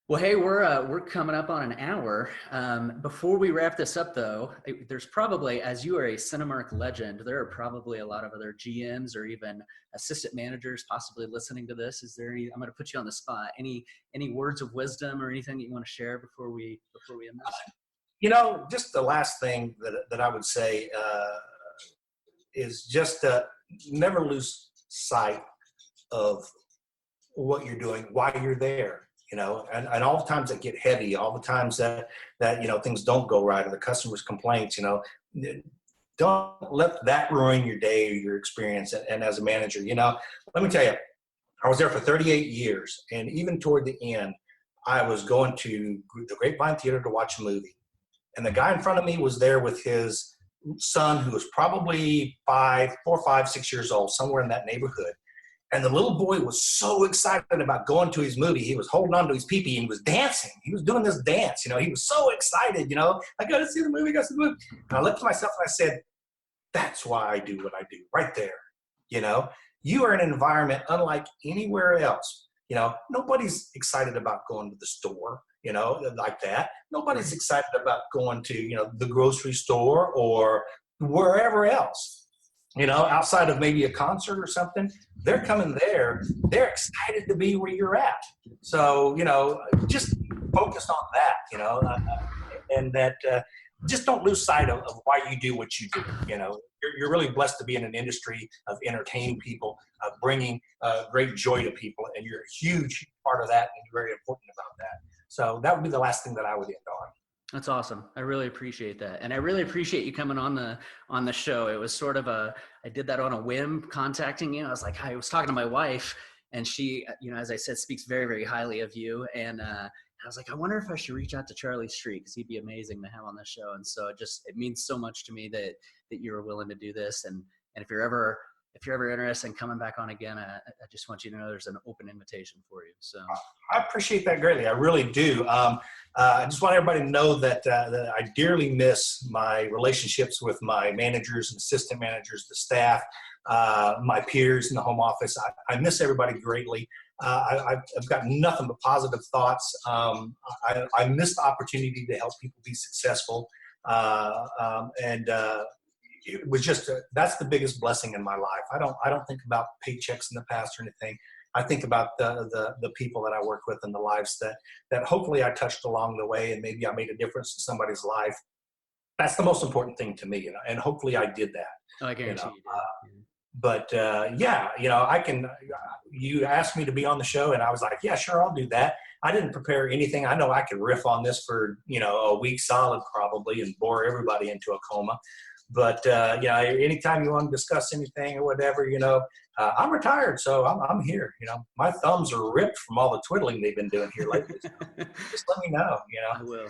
Well, hey, we're coming up on an hour. Before we wrap this up, though, there's probably, as you are a Cinemark legend, there are probably a lot of other GMs or even assistant managers possibly listening to this. Is there any? I'm going to put you on the spot. Any words of wisdom or anything that you want to share before we end this? Just the last thing that I would say is just never lose sight of what you're doing, why you're there. And all the times that get heavy, all the times that things don't go right, or the customer's complaints, don't let that ruin your day or your experience. And as a manager, let me tell you, I was there for 38 years, and even toward the end, I was going to the Grapevine Theater to watch a movie, and the guy in front of me was there with his son, who was probably 4, 5, 6 years old, somewhere in that neighborhood. And the little boy was so excited about going to his movie. He was holding on to his pee-pee and he was dancing. He was doing this dance, He was so excited, I got to see the movie, And I looked at myself and I said, that's why I do what I do, right there. You are in an environment unlike anywhere else. Nobody's excited about going to the store, like that. Nobody's excited about going to, the grocery store or wherever else, outside of maybe a concert or something. They're coming there. They're excited to be where you're at. So, just focus on that, and that just don't lose sight of why you do what you do. You're really blessed to be in an industry of entertaining people, bringing great joy to people, and you're a huge part of that, and you're very important about that. So that would be the last thing that I would end on. That's awesome. I really appreciate that. And I really appreciate you coming on the show. It was sort of I did that on a whim, contacting you. I was talking to my wife, and she, as I said, speaks very, very highly of you. And I was like, I wonder if I should reach out to Charlie Street, because he'd be amazing to have on the show. And so it means so much to me that you were willing to do this. And if you're ever interested in coming back on again, I just want you to know there's an open invitation for you. So I appreciate that greatly. I really do. I just want everybody to know that I dearly miss my relationships with my managers and assistant managers, the staff, my peers in the home office. I miss everybody greatly. I've got nothing but positive thoughts. I miss the opportunity to help people be successful. It was just that's the biggest blessing in my life. I don't think about paychecks in the past or anything. I think about the people that I work with and the lives that hopefully I touched along the way, and maybe I made a difference in somebody's life. That's the most important thing to me, and hopefully I did that. Oh, I guarantee you did. But I can. You asked me to be on the show, and I was like, yeah, sure, I'll do that. I didn't prepare anything. I know I could riff on this for a week solid probably and bore everybody into a coma. But anytime you want to discuss anything or whatever, I'm retired, so I'm here. My thumbs are ripped from all the twiddling they've been doing here lately. So just let me know. I will.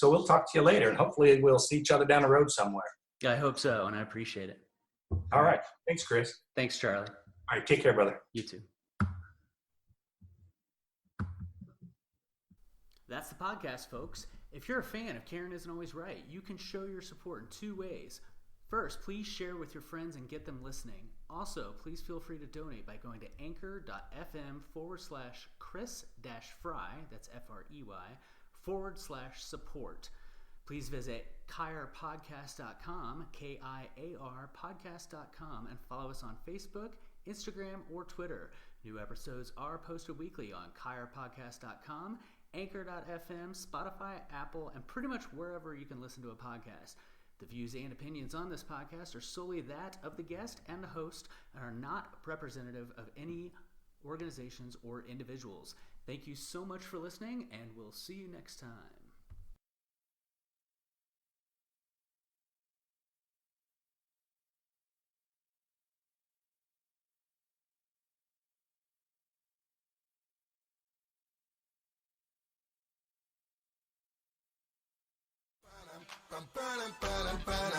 We'll talk to you later, and hopefully we'll see each other down the road somewhere. I hope so, and I appreciate it. All right. Thanks, Chris. Thanks, Charlie. All right. Take care, brother. You too. That's the podcast, folks. If you're a fan of Karen Isn't Always Right, you can show your support in two ways. First, please share with your friends and get them listening. Also, please feel free to donate by going to anchor.fm/Chris-Fry, that's Frey, /support. Please visit KIARpodcast.com, KIAR podcast.com, and follow us on Facebook, Instagram, or Twitter. New episodes are posted weekly on KIARpodcast.com, Anchor.fm, Spotify, Apple, and pretty much wherever you can listen to a podcast. The views and opinions on this podcast are solely that of the guest and the host and are not representative of any organizations or individuals. Thank you so much for listening, and we'll see you next time. Bum, ba-dum, ba-dum, ba-dum.